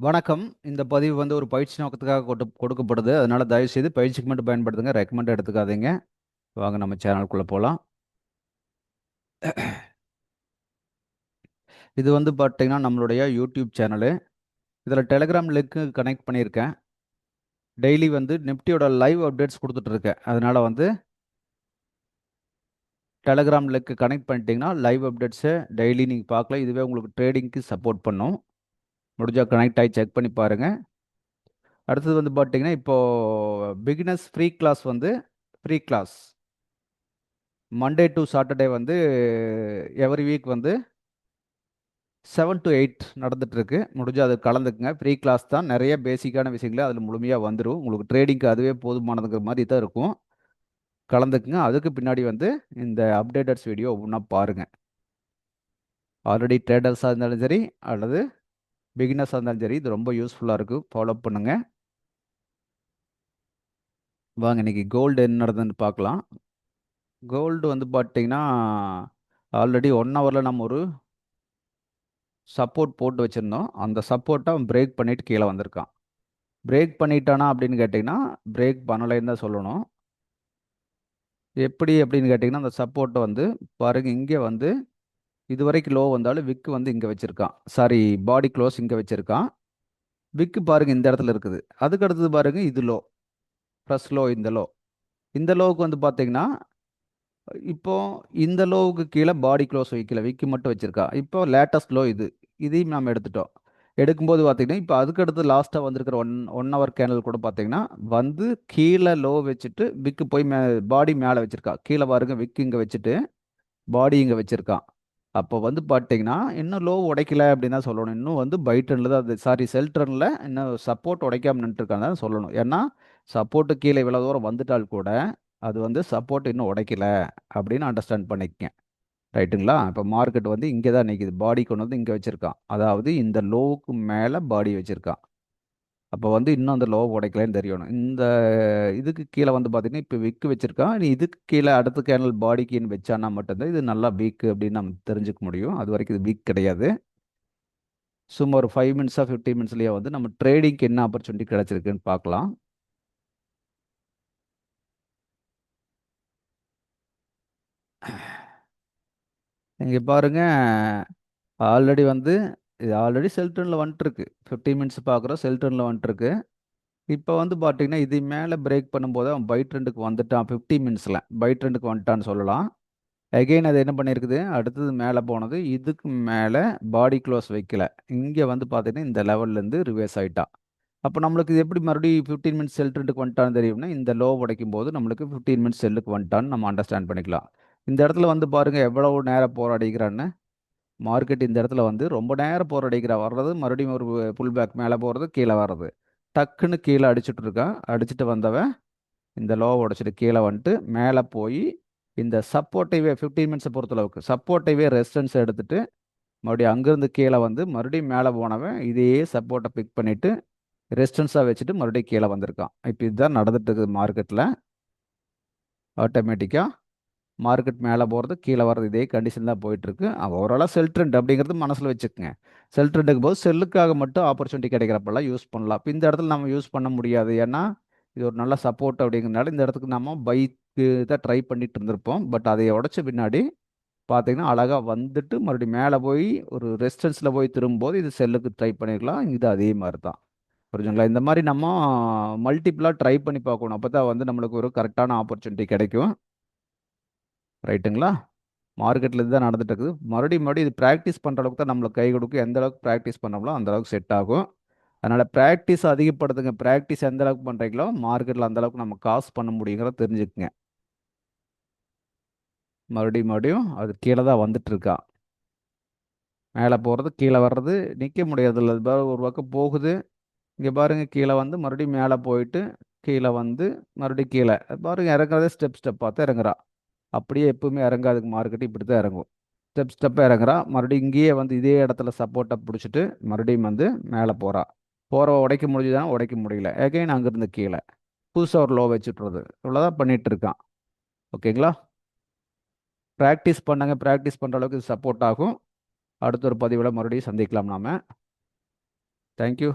வணக்கம். இந்த பதிவு வந்து ஒரு பயிற்சி நோக்கத்துக்காக கொடுக்கப்படுது. அதனால தயவுசெய்து பயிற்சிக்கு மட்டும் பயன்படுத்துங்க. ரெக்கமெண்ட் எடுத்துக்காதீங்க. வாங்க நம்ம சேனலுக்குள்ள போலாம். இது வந்து பார்த்தீங்கன்னா, நம்மளுடைய யூடியூப் சேனலு. இதில டெலகிராம் லிங்க் கனெக்ட் பண்ணியிருக்கேன். டெய்லி வந்து நிஃப்டியோட லைவ் அப்டேட்ஸ் குடுத்துட்டு இருக்கேன். அதனால வந்து டெலகிராம் லிங்க் கனெக்ட் பண்ணிட்டீங்கன்னா, லைவ் அப்டேட்ஸ டெய்லி நீங்க பார்க்கலாம். இதுவே உங்களுக்கு ட்ரேடிங்க்கு சப்போர்ட் பண்ணும். முடிஞ்சா கனெக்ட் ஆயி செக் பண்ணி பாருங்க. அடுத்தது வந்து பார்த்தீங்கன்னா, இப்போ பிகினர்ஸ் ஃப்ரீ கிளாஸ் வந்து free class. Monday to Saturday வந்து எவ்ரி வீக் வந்து 7 to 8 நடந்துட்டுருக்கு. முடிஞ்சா அது கலந்துக்குங்க. ஃப்ரீ கிளாஸ் தான். நிறைய பேசிக்கான விஷயங்களே அதில் முழுமையாக வந்துடும். உங்களுக்கு ட்ரேடிங்க்கு அதுவே போதுமானதுங்கிற மாதிரி தான் இருக்கும். கலந்துக்குங்க. அதுக்கு பின்னாடி வந்து இந்த அப்டேட்டட்ஸ் வீடியோ ஒவ்வொன்றா பாருங்கள். ஆல்ரெடி ட்ரேடர்ஸாக இருந்தாலும் சரி அல்லது பிகினர்ஸாக இருந்தாலும் சரி இது ரொம்ப யூஸ்ஃபுல்லாக இருக்கும். ஃபாலோ பண்ணுங்கள். வாங்க இன்னைக்கு கோல்டு என்ன நடந்ததுன்னு பார்க்கலாம். கோல்டு வந்து பார்த்தீங்கன்னா ஆல்ரெடி 1 ஹவரில் நம்ம ஒரு சப்போர்ட் போட்டு வச்சுருந்தோம். அந்த சப்போர்ட்டை அவன் பிரேக் பண்ணிட்டு கீழே வந்திருக்கான். பிரேக் பண்ணிட்டானா அப்படின்னு கேட்டிங்கன்னா பிரேக் பண்ணலைன்னு தான் சொல்லணும். எப்படி அப்படின்னு கேட்டிங்கன்னா அந்த சப்போர்ட்டை வந்து பாருங்க இங்கே வந்து இதுவரைக்கும் லோ வந்தாலும் விக்கு வந்து இங்கே வச்சுருக்கான். சாரி, பாடி க்ளோஸ் இங்கே வச்சுருக்கான். விக்கு பாருங்க இந்த இடத்துல இருக்குது. அதுக்கு அடுத்தது பாருங்க இது லோ, ப்ளஸ் லோ, இந்த லோ. இந்த லோவுக்கு வந்து பார்த்தீங்கன்னா இப்போ இந்த லோவுக்கு கீழே பாடி க்ளோஸ் வைக்கல, விக்கு மட்டும் வச்சிருக்கா. இப்போ லேட்டஸ்ட் லோ இது. இதையும் நாம் எடுத்துட்டோம். எடுக்கும்போது பார்த்தீங்கன்னா இப்போ அதுக்கு அடுத்து லாஸ்ட்டாக வந்திருக்கிற ஒன் ஹவர் கேனல் கூட பார்த்தீங்கன்னா வந்து கீழே லோ வச்சுட்டு விக்கு போய் பாடி மேலே வச்சிருக்கா. கீழே பாருங்க விக்கு இங்கே வச்சுட்டு பாடி இங்கே வச்சிருக்கான். அப்போ வந்து பார்த்தீங்கன்னா இன்னும் லோ உடைக்கல அப்படின்னு தான் சொல்லணும். இன்னும் வந்து பை ட்ரெண்டில் தான் அது, சாரி செல் ட்ரெண்டில் இன்னும் சப்போர்ட் உடைக்காம நின்றுருக்காங்க தான் சொல்லணும். ஏன்னா சப்போர்ட்டு கீழே இவ்வளோ தூரம் வந்துட்டால் கூட அது வந்து சப்போர்ட் இன்னும் உடைக்கல அப்படின்னு அண்டர்ஸ்டாண்ட் பண்ணிக்கங்க. ரைட்டுங்களா? இப்போ மார்க்கெட் வந்து இங்கே தான் நிற்கிது. பாடி கொண்டு வந்து இங்கே வச்சுருக்கான். அதாவது இந்த லோவுக்கு மேலே பாடி வச்சுருக்கான். அப்போ வந்து இன்னும் அந்த லோவை உடைக்கலன்னு தெரியணும். இந்த இதுக்கு கீழே வந்து பார்த்தீங்கன்னா இப்போ விக்கு வச்சுருக்கான். நீ இதுக்கு கீழே அடுத்த கேனல் பாடிக்குன்னு வச்சானா மட்டும்தான் இது நல்லா வீக் அப்படின்னு நம்ம தெரிஞ்சுக்க முடியும். அது வரைக்கும் இது வீக் கிடையாது. சும்மா ஒரு 5 மினிட்ஸாக 15 மினிட்ஸ்லேயே வந்து நம்ம ட்ரேடிங்க்கு என்ன ஆப்பர்ச்சுனிட்டி கிடைச்சிருக்குன்னு பார்க்கலாம். இங்கே பாருங்க, ஆல்ரெடி வந்து இது ஆல்ரெடி செல் டர்னில் வந்துட்டுருக்கு. 15 மினிட்ஸ் பார்க்குறோம், செல் டர்னில் வந்துட்டுருக்கு. இப்போ வந்து பார்த்தீங்கன்னா இது மேலே பிரேக் பண்ணும்போது அவன் பை ட்ரெண்டுக்கு வந்துட்டான். 50 மினிட்ஸில் பை ட்ரெண்டுக்கு வந்துட்டான்னு சொல்லலாம். அகெயின் அது என்ன பண்ணியிருக்குது, அடுத்தது மேலே போனது இதுக்கு மேலே பாடி க்ளோஸ் வைக்கல. இங்கே வந்து பார்த்தீங்கன்னா இந்த லெவல்லேருந்து ரிவர்ஸ் ஆகிட்டான். அப்போ நம்மளுக்கு இது எப்படி மறுபடியும் 15 மினிட்ஸ் செல் ட்ரெண்டுக்கு வந்துட்டான்னு தெரியும்னா இந்த லோ உடைக்கும் போது நம்மளுக்கு 15 மினிட்ஸ் செல்லுக்கு வந்துட்டான்னு நம்ம அண்டர்ஸ்டாண்ட் பண்ணிக்கலாம். இந்த இடத்துல வந்து பாருங்க எவ்வளவு நேரம் போராடிக்கிறான்னு. மார்க்கெட் இந்த இடத்துல வந்து ரொம்ப நேரம் போராடிக்கிறா. வர்றது மறுபடியும் ஒரு புல் பேக், மேலே போகிறது கீழே வர்றது. டக்குன்னு கீழே அடிச்சுட்டு இருக்கான். அடிச்சுட்டு வந்தவன் இந்த லோவை உடைச்சிட்டு கீழே வந்துட்டு மேலே போய் இந்த சப்போர்ட்டைவே 15 மினிட்ஸை பொறுத்தளவுக்கு சப்போர்ட்டைவே ரெசிஸ்டன்ஸ் எடுத்துட்டு மறுபடியும் அங்கேருந்து கீழே வந்து மறுபடியும் மேலே போனவன் இதையே சப்போர்ட்டை பிக் பண்ணிட்டு ரெசிஸ்டன்ஸாக வச்சுட்டு மறுபடியும் கீழே வந்திருக்கான். இப்போ இதுதான் நடந்துட்டு இருக்குது மார்க்கெட்டில். ஆட்டோமேட்டிக்காக மார்க்கெட் மேலே போகிறது கீழே வர்றது இதே கண்டிஷன் தான் போயிட்டுருக்கு. ஓவராலாக செல் ட்ரெண்ட் அப்படிங்கிறது மனசில் வச்சுக்கோங்க. செல் ட்ரெண்டுக்கு போது செல்லுக்காக மட்டும் ஆப்பர்ச்சுனிட்டி கிடைக்கிறப்பெல்லாம் யூஸ் பண்ணலாம். இப்போ இந்த இடத்துல நம்ம யூஸ் பண்ண முடியாது. ஏன்னா இது ஒரு நல்ல சப்போர்ட் அப்படிங்கிறனால இந்த இடத்துக்கு நம்ம பைக்கு தான் ட்ரை பண்ணிட்டு இருந்திருப்போம். பட் அதை உடச்ச பின்னாடி பார்த்தீங்கன்னா அழகாக வந்துட்டு மறுபடியும் மேலே போய் ஒரு ரெசிஸ்டன்ஸில் போய் திரும்பும்போது இது செல்லுக்கு ட்ரை பண்ணியிருக்கலாம். இது அதே மாதிரி தான். புரிஞ்சுங்களா? இந்த மாதிரி நம்ம மல்டிப்புளாக ட்ரை பண்ணி பார்க்கணும். அப்போ தான் வந்து நம்மளுக்கு ஒரு கரெக்டான ஆப்பர்ச்சுனிட்டி கிடைக்கும். ரைட்டுங்களா? மார்க்கெட்டில் இதுதான் நடந்துட்டு இருக்குது. மறுபடியும் மறுபடியும் இது ப்ராக்டிஸ் பண்ணுற அளவுக்கு தான் நம்மளுக்கு கை கொடுக்கும். எந்த அளவுக்கு ப்ராக்டிஸ் பண்ணோம்களோ அந்த அளவுக்கு செட் ஆகும். அதனால் ப்ராக்டிஸ் அதிகப்படுத்துங்க. ப்ராக்டிஸ் எந்த அளவுக்கு பண்ணுறீங்களோ மார்க்கெட்டில் அந்த அளவுக்கு நம்ம காசு பண்ண முடியுங்கிறத தெரிஞ்சுக்குங்க. மறுபடியும் மறுபடியும் அது கீழே தான் வந்துட்டு இருக்கா. மேலே போகிறது கீழே வர்றது நிற்க முடியாதுல்ல. அது ஒரு பக்கம் போகுது. இங்கே பாருங்க கீழே வந்து மறுபடியும் மேலே போயிட்டு கீழே வந்து மறுபடியும் கீழே பாருங்க இறங்குறதே ஸ்டெப் ஸ்டெப்பாக தான் இறங்குறா. அப்படியே எப்பவுமே இறங்காதுக்கு மார்க்கெட் இப்படி தான் இறங்கும். ஸ்டெப் ஸ்டெப்பாக இறங்குறா. மறுபடியும் இங்கேயே வந்து இதே இடத்துல சப்போர்ட்டை பிடிச்சிட்டு மறுபடியும் வந்து மேலே போகிறா. போகிற உடைக்க முடிஞ்சுதானே, உடைக்க முடியல. எகைன் அங்கேருந்து கீழே புதுசாக ஒரு லோ வச்சுட்றது. இவ்வளோதான் பண்ணிட்டு இருக்கான். ஓகேங்களா? ப்ராக்டிஸ் பண்ணுங்க. ப்ராக்டிஸ் பண்ணுற அளவுக்கு இது சப்போர்ட் ஆகும். அடுத்த ஒரு பதிவில் மறுபடியும் சந்திக்கலாம் நாம. தேங்க்யூ.